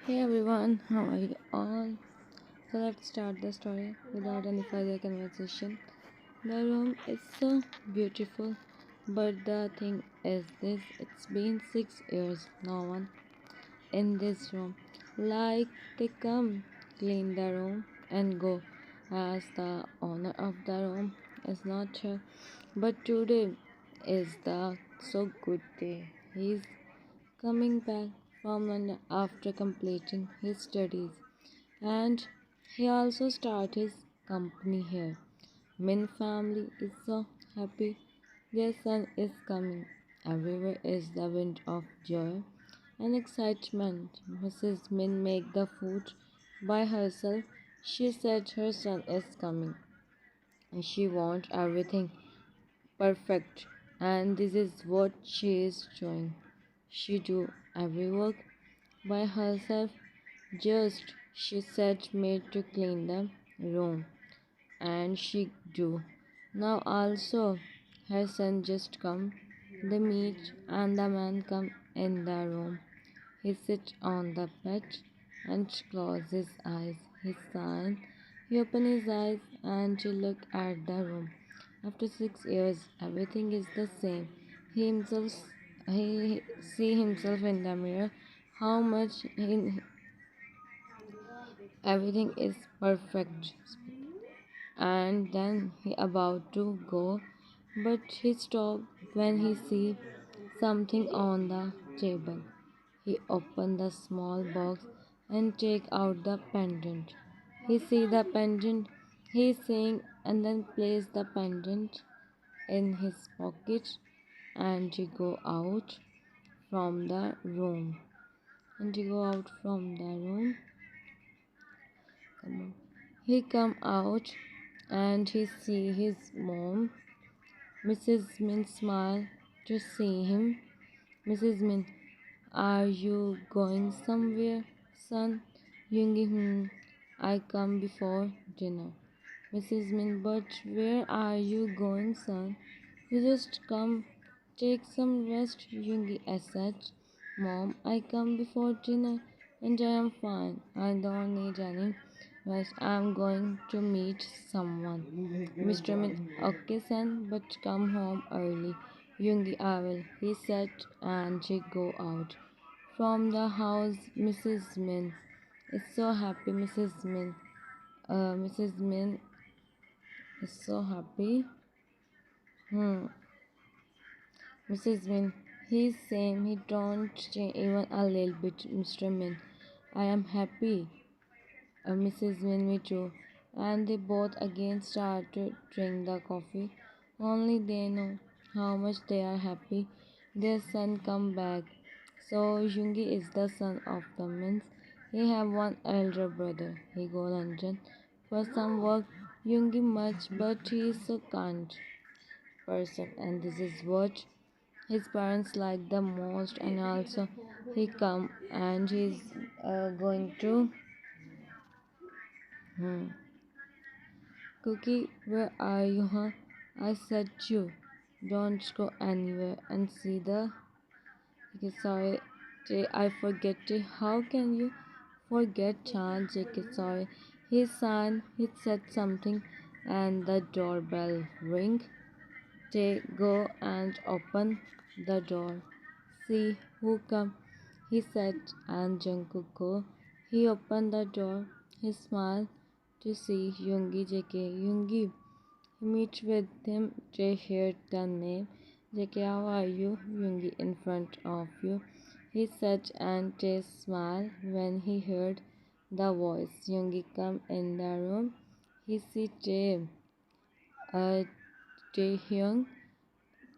Hey everyone, how are you all? So let's start the story without any further conversation. The room is so beautiful, but the thing is this, it's been 6 years, no one in this room. Like they come, clean the room and go, as the owner of the room is not here. But today is the so good day. He's coming back from London after completing his studies, and he also started his company here. Min family is so happy their son is coming. Everywhere is the wind of joy and excitement. Mrs. Min make the food by herself. She said her son is coming and she wants everything perfect, and this is what she is doing. She do every work by herself. Just she set maid to clean the room, and she do. Now also her son just come. The meat and the man come in the room. He sit on the bed and close his eyes. He sign. He open his eyes and he look at the room. After 6 years, everything is the same. He see himself in the mirror. How much everything is perfect, and then he about to go, but he stopped when he see something on the table. He opened the small box and take out the pendant. He see the pendant. He sing and then place the pendant in his pocket, and he go out from the room. And he go out from the room. Come on. He come out and he see his mom. Mrs. Min smiled to see him. Mrs. Min, are you going somewhere, son? Yoongi, I come before dinner. Mrs. Min, but where are you going, son? You just come, take some rest, Yoongi said. Mom, I come before dinner and I am fine. I don't need any rest. I'm going to meet someone. Mr. Min, okay, son, but come home early. Yoongi, I will, he said, and he go out from the house. Mrs. Min is so happy. Mrs. Min is so happy. Mrs. Min, he's same. He don't change even a little bit. Mr. Min, I am happy. Mrs. Min, me too. And they both again start to drink the coffee. Only they know how much they are happy. Their son come back. So Yoongi is the son of the Mins. He have one elder brother. He go London for some work. Yoongi much, but he is so kind person, and this is what his parents like the most. And also he come and he's going to Cookie, where are you, huh? I said you don't go anywhere and see the. Okay, sorry, Jay, I forget it. How can you forget, JK? Sorry. His son, he said something, and the doorbell ring. They go and open the door. See who come, he said, and Jungkook go. He opened the door. He smiled to see Yoongi JK. Yoongi, he meet with him. Jay heard the name. JK, how are you? Yoongi in front of you, he said, and Jay smiled when he heard the voice. Yoongi come in the room. He see Jay. Jaehyung.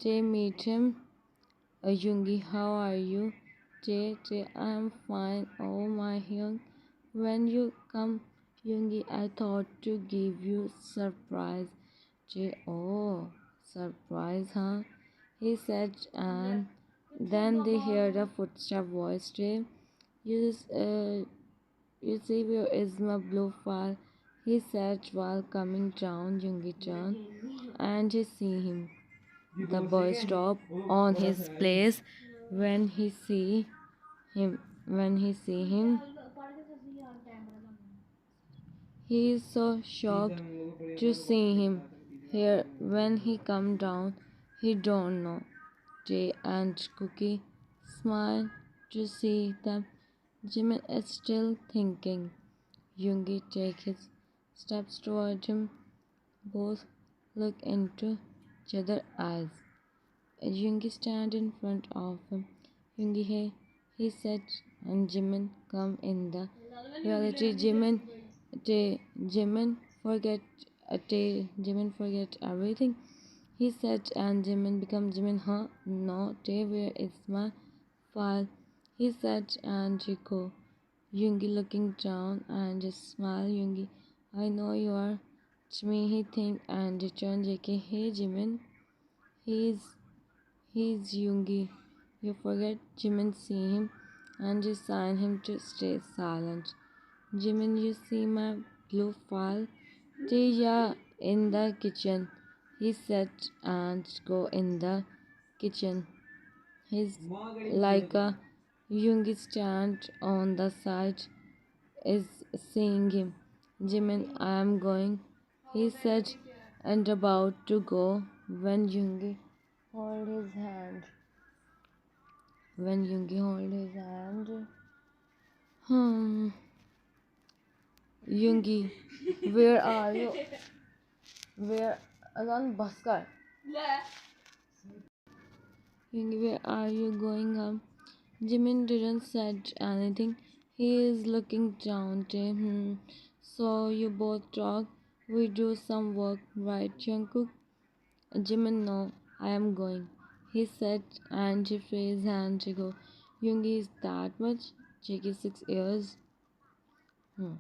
Jay meet him. Yoongi, how are you? Jay, I'm fine. Oh my Hyung. When you come, Yoongi, I thought to give you surprise. Jay, oh, surprise, huh? He said, and then they heard a footstep voice. Jay, you see where is my blue file? He said while coming down. Yoongi turned and he see him. The boy stopped on his place when he see him. He is so shocked to see him here when he come down. He don't know. Jay and Cookie smile to see them. Jimin is still thinking. Yoongi takes his steps toward him. Both look into each other's eyes. Yoongi stand in front of him. Yoongi, hey, he said, and Jimin come in the reality. Jimin forget, Jimin forget everything. He said, and Jimin become Jimin, huh? No, where is my file? He said, and you go. Yoongi looking down and just smile. Yoongi, I know you are. Jimmy, he think and return JK. Hey, Jimin, he's he's Yoongi. You forget Jimin see him and you sign him to stay silent. Jimin, you see my blue file? Yeah, in the kitchen. He said and go in the kitchen. He's like a Yoongi stand on the side is seeing him. Jimin, I am going, he said, and about to go when Yoongi hold his hand. When Yoongi hold his hand, hmm, Yoongi, where are you? Where? Alan Baskar. Yoongi, where are you going? Jimin didn't said anything. He is looking down to him. So you both talk. We do some work, right, Jungkook? Jimin, no, I am going. He said, and he raised his hand to go. Yoongi is that much? Jake 6 years. Hmm.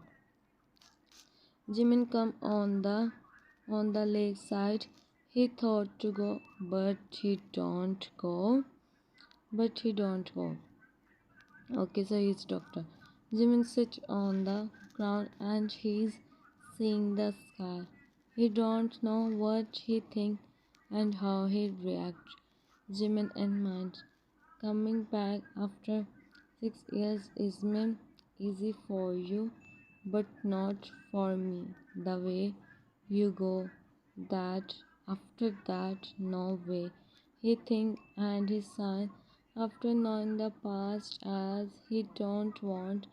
Jimin come on the lake side. He thought to go, but he don't go. But he don't go. Okay, so he's doctor. Jimin sits on the ground and he's seeing the sky. He don't know what he think and how he react. Jimin in mind. Coming back after 6 years is mean easy for you, but not for me. The way you go, that after that, no way. He think and he sigh after knowing the past as he don't want,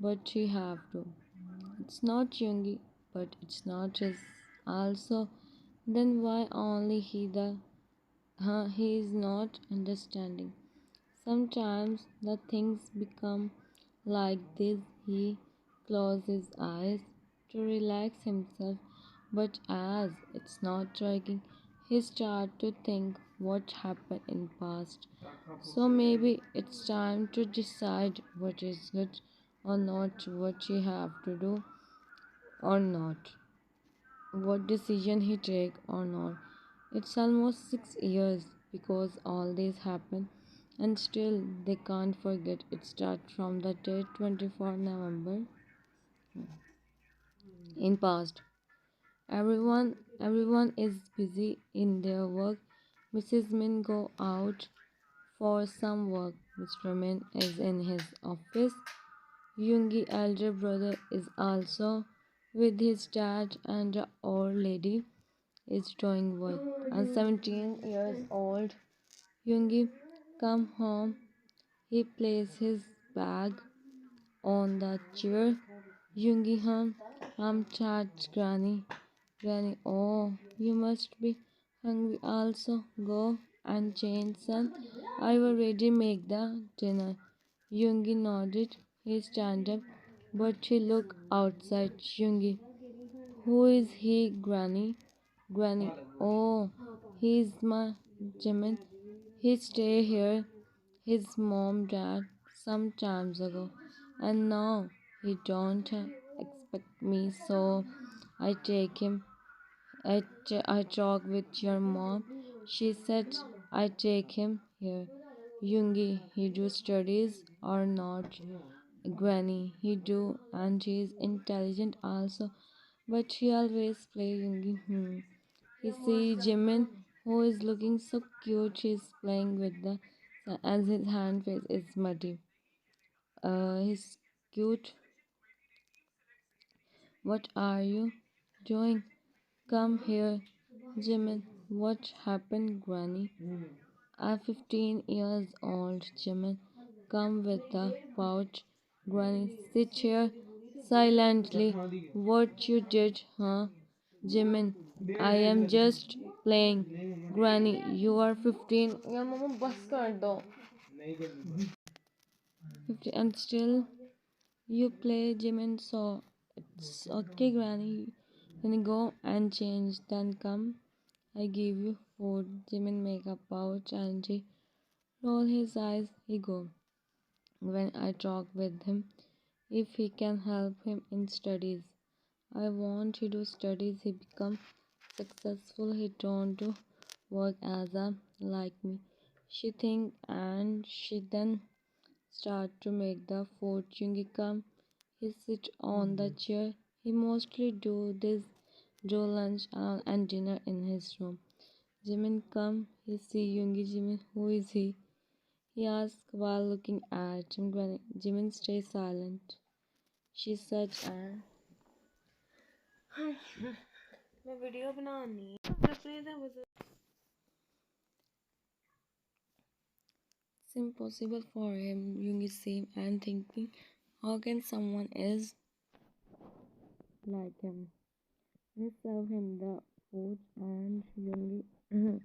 but he have to. It's not Yoongi, but it's not his also. Then why only he is not understanding? Sometimes the things become like this. He closes his eyes to relax himself, but as it's not working, he starts to think what happened in past. So maybe it's time to decide what is good or not, what he have to do or not, what decision he take or not. It's almost 6 years because all this happened and still they can't forget. It starts from the date 24 November in past. Everyone is busy in their work. Mrs. Min go out for some work. Mr. Min is in his office. Yoongi elder brother is also with his dad and the old lady is doing work. And 17 years old Yoongi come home. He places his bag on the chair. Yoongi I'm tired, Granny. Granny, oh, you must be hungry. Also, go and change, son. I already make the dinner. Yoongi nodded. He stand up, but he look outside. Yoongi, who is he, Granny? Granny, oh, he's my Jimin. He stay here. His mom died some times ago, and now he don't expect me, so I take him. I talk with your mom. She said I take him here. Yoongi, he do studies or not? Granny, he do, and he is intelligent also, but he always play Yoongi. He see Jimin, who is looking so cute. He's playing with the as his hand face is muddy. He's cute What are you doing? Come here, Jimin. What happened, Granny? I'm 15 years old, Jimin. Come with the pouch. Granny, sit here silently. What you did, huh? Jimin, I am just playing. Granny, you are 15. Yeah, mama, bus kar do. 15 and still you play Jimin, so it's okay, Granny. Then go and change. Then come. I give you food. Jimin make a pouch and he roll his eyes. He go. When I talk with him, if he can help him in studies, I want he do studies. He become successful. He don't do work as a like me. She think and she then start to make the food. Yoongi come. He sit on the chair. He mostly do lunch and dinner in his room. Jimin come. He see Yoongi. Jimin, who is he? He asked while looking at him. Jimin stays silent. She said, and मैं video बनानी it's impossible for him. Yoongi same and thinking, how can someone is like him? We serve him the food and Yoongi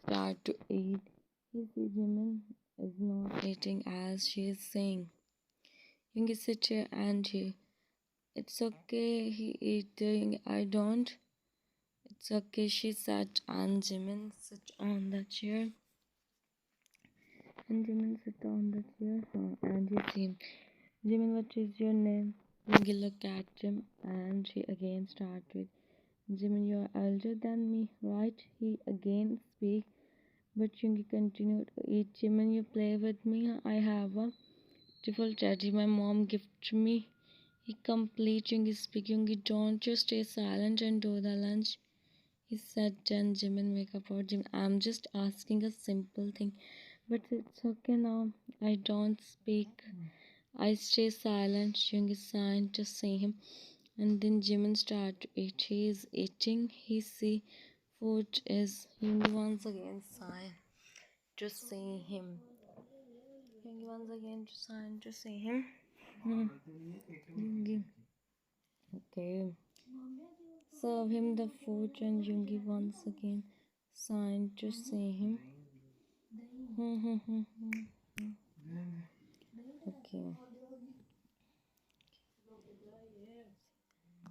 start to eat. He see Jimin is not eating as she is saying. Yoongi sit here and he, it's okay, he eating, I don't. It's okay, she sat and Jimin sit on the chair. And Jimin sit on the chair and he see, Jimin, what is your name? Yoongi look at him and she again start with, Jimin, you are elder than me, right? He again speak, but Yoongi continued to eat. Jimin, you play with me. I have a beautiful teddy my mom gifted me. He complete Yoongi speak. Yoongi, don't you stay silent and do the lunch. He said, then Jimin make up for Jimin. I'm just asking a simple thing, but it's okay now. I don't speak. I stay silent. Yoongi signed to see him. And then Jimin start to eat. He is eating. He see food is Yoongi once again sign to see him. Yoongi once again sign to see him. Yoongi. Okay. Serve him the food and Yoongi once again signed to see him. Okay.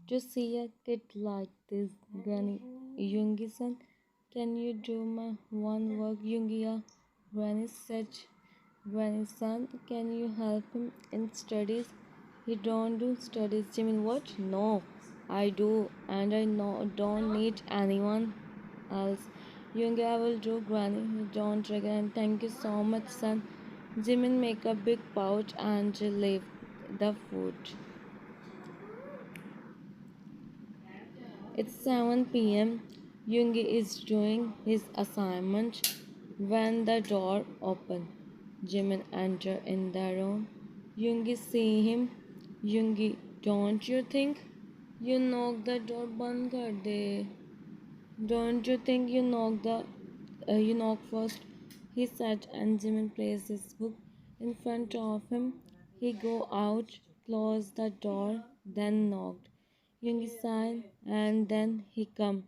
To see a kid like this, Granny, Yoongi-san, can you do my one work, Yoongi? Granny said, Granny-san, can you help him in studies? He don't do studies. Jimin, what? No, I do, and I don't need anyone else. Yoongi, I will do, Granny. You don't regret. Thank you so much, son. Jimin make a big pouch and leave the food. It's 7 p.m. Yoongi is doing his assignment when the door opens. Jimin enters in the room. Yoongi see him. Yoongi, don't you think you knock the door band kar de? Don't you think you knock first? He said, and Jimin placed his book in front of him. He go out, closed the door, then knocked. Yoongi sighed, and then he come.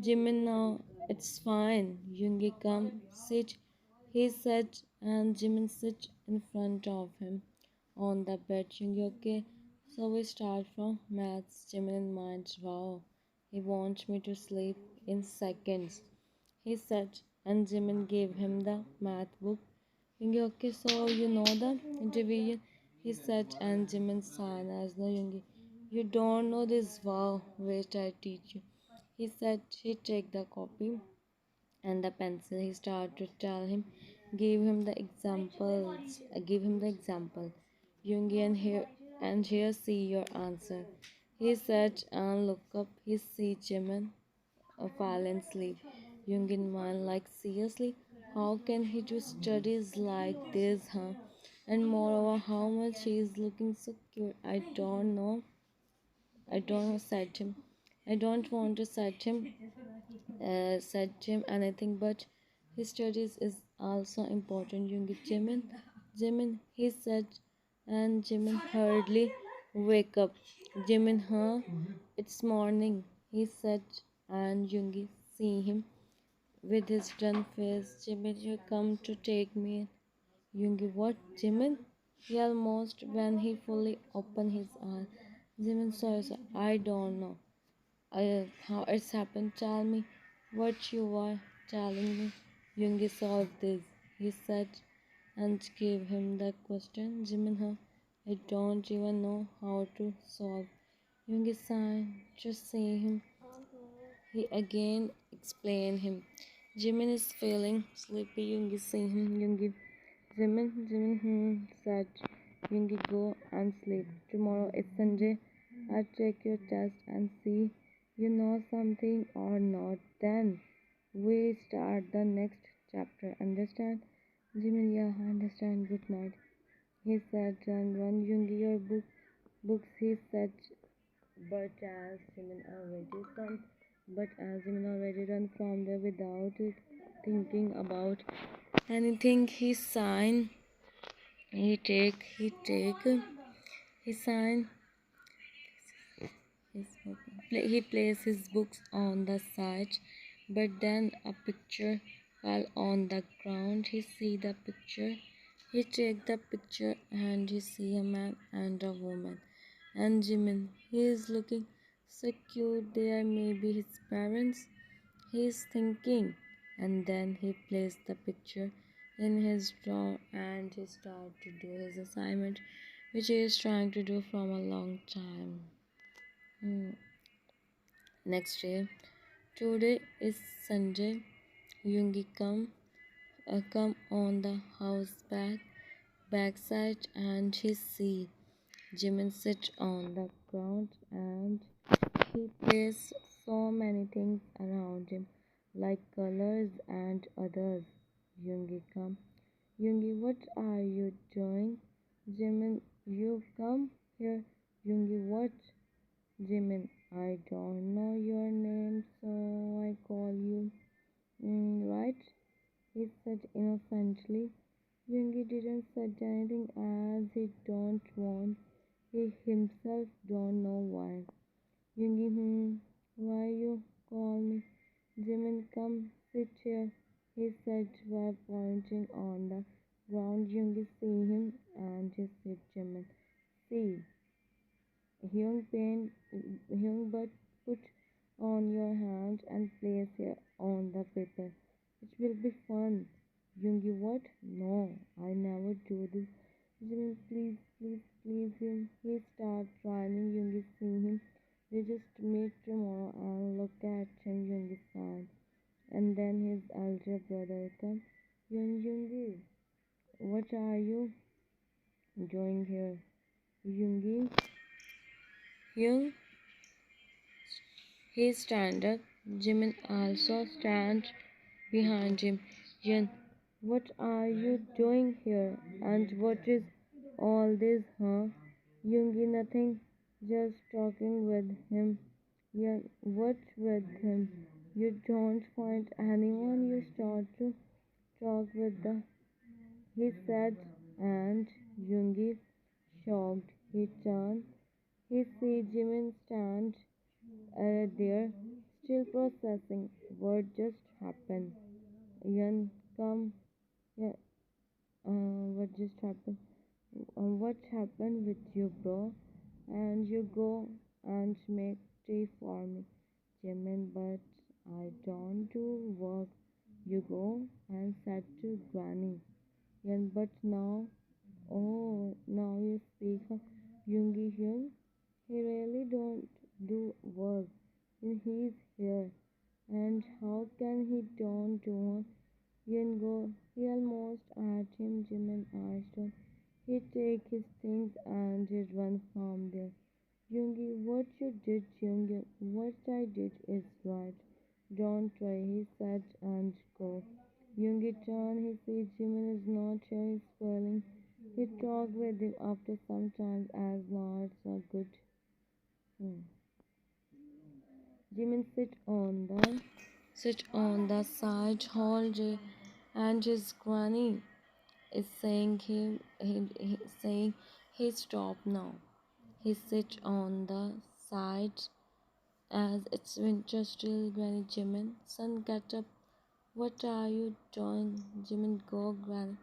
Jimin, now it's fine. Yoongi come, sit. He said, and Jimin sit in front of him on the bed. Yoongi, okay. So we start from maths. Jimin in mind, wow. He wants me to sleep in seconds. He said, and Jimin gave him the math book. Yoongi, okay, so you know the division. He said, and Jimin sighed as no Yoongi. You don't know this, wow. Wait, I teach you. He said he take the copy and the pencil. He started to tell him, give him the examples. Give him the example. Yoongi and here see your answer. He said and look up. He see Jimin fall and sleep. Yoongi man like seriously, how can he do studies like this, huh? And moreover, how much he is looking so cute. I don't know. I don't set him. I don't want to set him anything, but his studies is also important. Young Jimin, he said, and Jimin hardly wake up. Jimin, huh? It's morning, he said, and Yoongi see him with his done face. Jimin, you come to take me. Yoongi, what? Jimin? He almost when he fully opened his eyes. Jimin, sorry, I don't know. How it's happened. Tell me what you are telling me. Yoongi solved this, he said, and gave him the question. Jimin, I don't even know how to solve. Yoongi sighed. Just see him. He again explained him. Jimin is feeling sleepy. Yoongi see him. Yoongi. Jimin, said Yoongi, go and sleep. Tomorrow is Sunday. I'll check your test and see you know something or not. Then we start the next chapter. Understand? Jimin, yeah, I understand. Good night. He said, and run Yoongi your books, he said, but as Jimin already run, from there without it thinking about anything, he sign he placed his books on the side, but then a picture fell on the ground. He see the picture. He take the picture and he see a man and a woman. And Jimin, he is looking so cute. There may be his parents. He is thinking, and then he placed the picture in his drawer and he started to do his assignment, which he is trying to do from a long time. Hmm. Next day, today is Sunday. Yoongi come on the house backside and he see Jimin sit on the ground and he plays so many things around him like colors and others. Yoongi come. Yoongi, what are you doing? Jimin, you come here. Yoongi, what? Jimin, I don't know your name, so I call you. Right? He said innocently. Yoongi didn't say anything as he don't want. He himself don't know why. Yoongi, why you call me? Jimin, come sit here. He said while pointing on the ground. Yoongi see him and he said, Jimin, see. But put on your hand and place here on the paper. It will be fun. Yoongi, what? No, I never do this. Jimin, please him. He start trying. Yoongi see him. They just meet tomorrow and look at him. Yoongi sighed. And then his elder brother come. Yoongi, what are you doing here? Yoongi, Young, he stand up. Jimin also stand behind him. Yen, what are you doing here? And what is all this, huh? Yoongi, nothing. Just talking with him. Yen, what with him? You don't find anyone you start to talk with the he said, and Yoongi shocked. He turned. He see Jimin stand there, still processing what just happened. Yan, come. Yeah, what just happened? What happened with you, bro? And you go and make tea for me, Jimin, but I don't do work. You go and said to Granny. Yan, but now, oh, now you speak of Yoongi Hyun. He really don't do work. And he's here. And how can he don't do Yengo? He almost at him, Jimin asked him. He take his things and he run from there. Yoongi, what you did, Yoongi, what I did is right. Don't try, he said and go. Yoongi turned, he sees Jimin is not here, he's falling. He talked with him after some time as not so good. Hmm. Jimin sit on the side hall and his granny is saying he stop now. He sit on the side as it's winter still. Granny Jimin, son, get up. What are you doing? Jimin, go, Granny.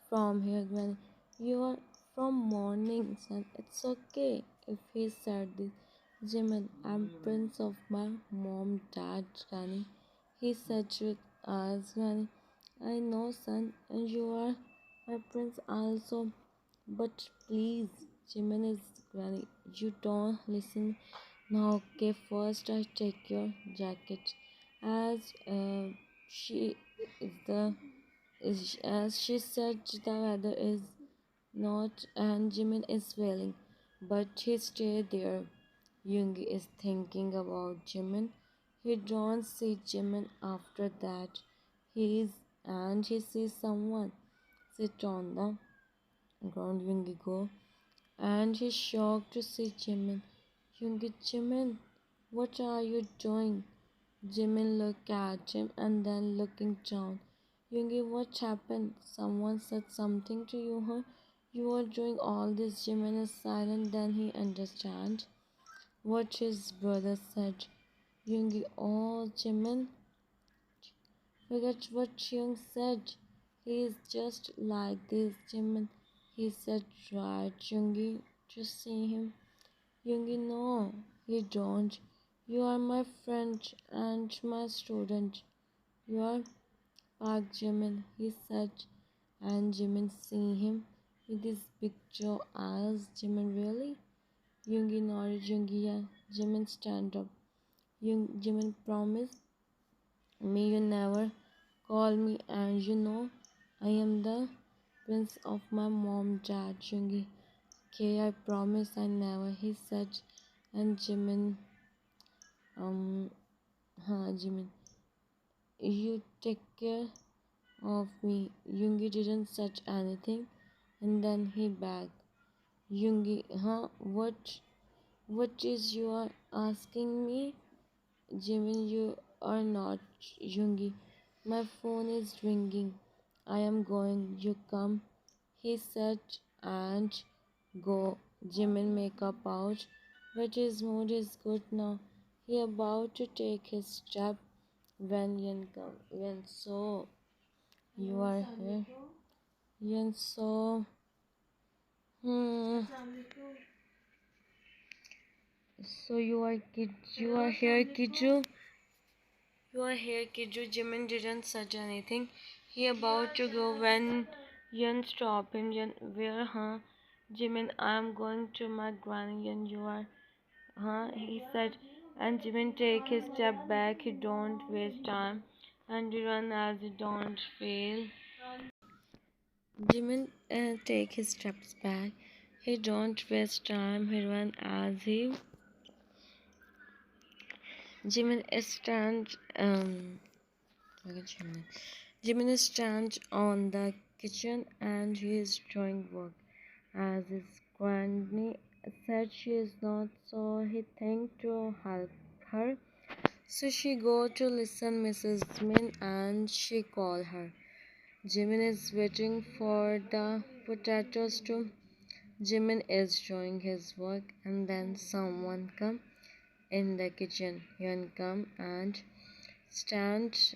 From here, Granny. You're from morning, son. It's okay if he said this. Jimin, I'm prince of my mom, dad, Granny. He said with us, Granny. I know, son, and you are my prince also. But please, Jimin is Granny. You don't listen. Now, okay, first I take your jacket. As she is the as she said, the weather is not, and Jimin is failing, but he stayed there. Yoongi is thinking about Jimin. He don't see Jimin after that. He sees someone sit on the ground. Yoongi go, and he's shocked to see Jimin. Yoongi, Jimin, what are you doing? Jimin looked at him and then looking down. Yoongi, what happened? Someone said something to you, huh? You are doing all this. Jimin is silent, then he understands what his brother said. Yoongi, oh, Jimin, forget what Young said. He is just like this, Jimin. He said, right, Yoongi, to see him. Yoongi, no, you don't. You are my friend and my student. You are Park Jimin, he said, and Jimin see him with his picture eyes. Jimin, really? Yoongi nodded. Yoongi, yeah. Jimin, stand up. Jimin, promise me you never call me, and you know I am the prince of my mom, dad. Yoongi, okay, I promise I never, he said, and Jimin, Jimin, you take care of me. Yoongi didn't say anything, and then he begged. Yoongi, huh? What is you are asking me? Jimin, you are not. Yoongi, my phone is ringing. I am going. You come. He said, and go. Jimin make up out, but his mood is good now. He about to take his step when Yen come. Yen, so you are here. Yen, so hmm. So you are here, Kiju. You are here, Kiju. Jimin didn't say anything. He about to go when Yun stopped him. Yun, where, huh? Jimin, I am going to my granny. Yun, you are, huh? He said, and Jimin take his step back. He don't waste time, and he run as he don't fail. Jimin take his steps back. He don't waste time. He run as he. Jimin stands. Jimin stands on the kitchen and he is doing work. As his granny said she is not, so he think to help her. So she go to listen Mrs. Min and she call her. Jimin is waiting for the potatoes to. Jimin is doing his work and then someone come in the kitchen. Hyun come and stand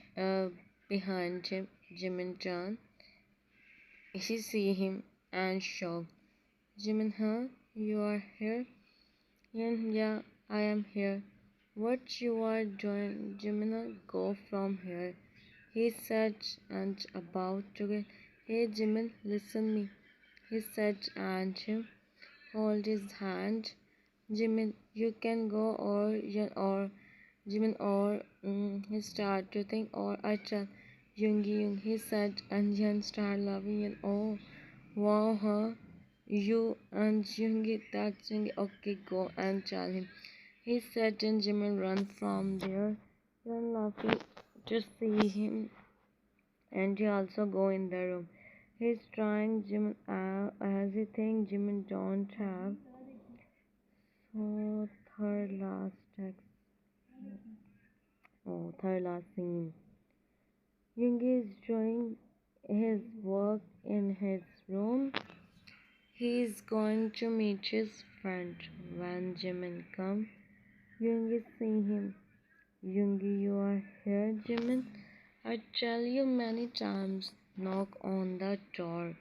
behind him. Jimin turn. He see him and shocked. Jimin, huh? You are here? Hyun, yeah, I am here. What you are doing? Jimin, go from here. He said and about to get. Hey Jimin, listen me. He said and him hold his hand. Jimin, you can go or Jimin or he started to think or I tell Yoongi he said and Yen started laughing and oh wow huh you and Yoongi that's Yoongi okay go and tell him. He said and Jimin run from there. Yen laughing to see him and he also go in the room. He's trying Jimin out as he think Jimin don't have so third last text. third last scene. Yoongi is doing his work in his room. He is going to meet his friend. When Jimin comes, Yoongi see him. Yoongi, you are here, Jimin? I tell you many times, knock on the door.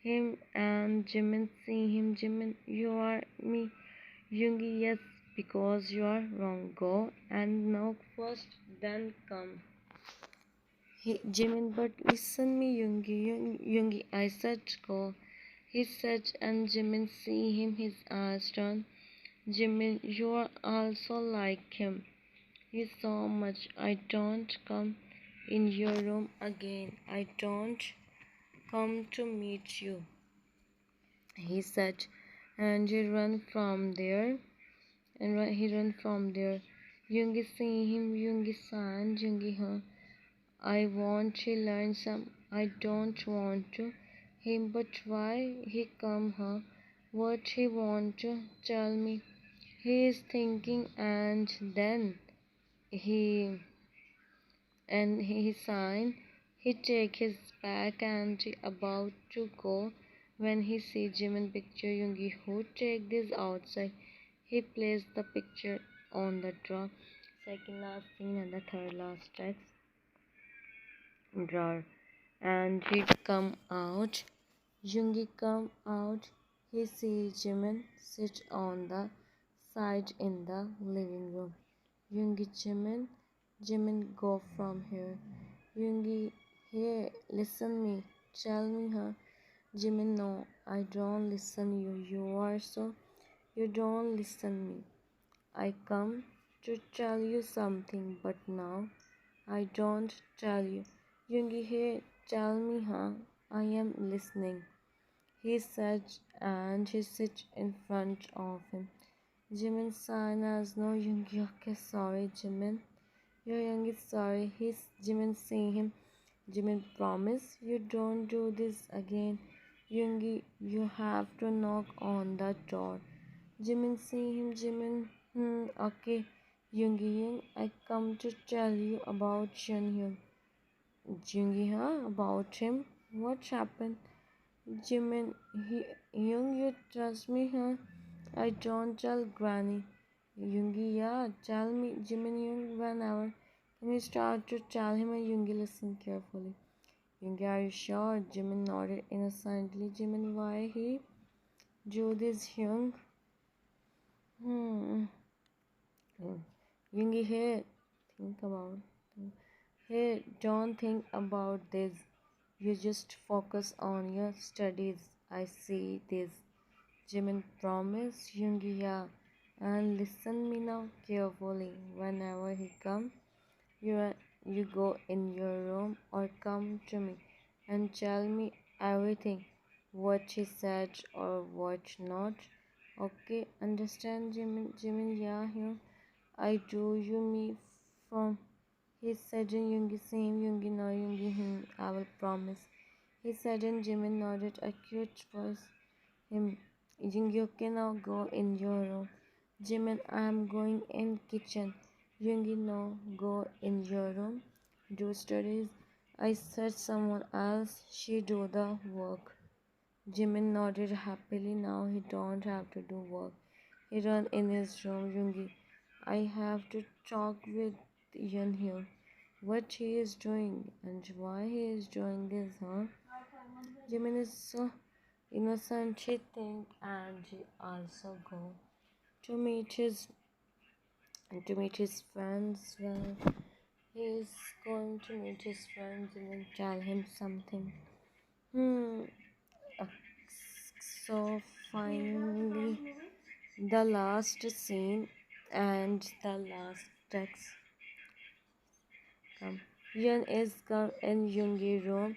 Him and Jimin see him. Jimin, you are me. Yoongi, yes, because you are wrong. Go and knock first, then come. Jimin, but listen me, Yoongi, I said go. He said, and Jimin see him, his eyes turn. Jimin, you are also like him. He's so much. I don't come in your room again. I don't come to meet you. He said, and he ran from there. He ran from there. Yoongi see him. Yoongi sighed. Yoongi, huh? I want to learn some. I don't want to him, but why he come, huh? What he want to tell me? He is thinking, and then he he signed. He take his bag and he about to go when he see Jimin picture. Yoongi, who take this outside? He placed the picture on the drawer. Second last scene and the third last text drawer. And he come out. Yoongi come out. He sees Jimin sit on the side in the living room. Yoongi, Jimin, go from here. Yoongi, here, listen me. Tell me, huh? Jimin, no, I don't listen you. You are so. You don't listen me. I come to tell you something, but now I don't tell you. Yoongi, here, tell me, huh? I am listening. He said, and he sit in front of him. Jimin sighed as no. Yoongi, okay, sorry, Jimin. Your young is sorry. He's Jimin seeing him. Jimin, promise you don't do this again. Yoongi, you have to knock on the door. Jimin seeing him. Jimin, okay. Yoongi, I come to tell you about Hyun. Yoongi, huh? About him? What happened? Jimin, Young, you trust me, huh? I don't tell Granny. Yoongi, yeah, tell me, Jimin, Young, whenever. Can you start to tell him and Yoongi listen carefully? Yoongi, are you sure? Jimin nodded innocently. Jimin, why he do this, Young? Hmm. Yoongi, hey, think about. Hey, don't think about this. You just focus on your studies. I see this. Jimin promised Yoongi, yeah, and listen me now carefully. Whenever he come, you go in your room or come to me and tell me everything, what he said or what not. Okay, understand, Jimin? Jimin, yeah, here. I do you me from. He said in Yoongi, same Yoongi, no Yoongi, I will promise. He said in Jimin nodded a cute voice. Him, Yoongi, okay, now go in your room. Jimin, I am going in kitchen. Yoongi, no, go in your room. Do studies. I said someone else, she do the work. Jimin nodded happily. Now he don't have to do work. He run in his room. Yoongi, I have to talk with Yun here. What he is doing and why he is doing this, huh? Jimin is so innocent, he think, and he also go to meet his friends. Well, he is going to meet his friends and tell him something. Hmm. uh, So finally, the last scene and the last text come. Yun is come in Yoongi room.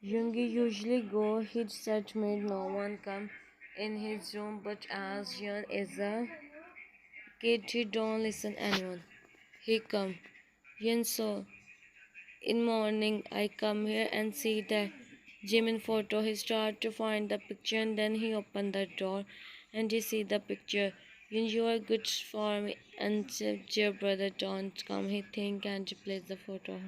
Yoongi usually go his set made no one come in his room, but as Yun is a kid, he don't listen anyone. He come. Yun so in morning I come here and see that Jimin photo. He start to find the picture and then he open the door and he see the picture. You are good for me, and if your brother don't come, he think and replace the photo.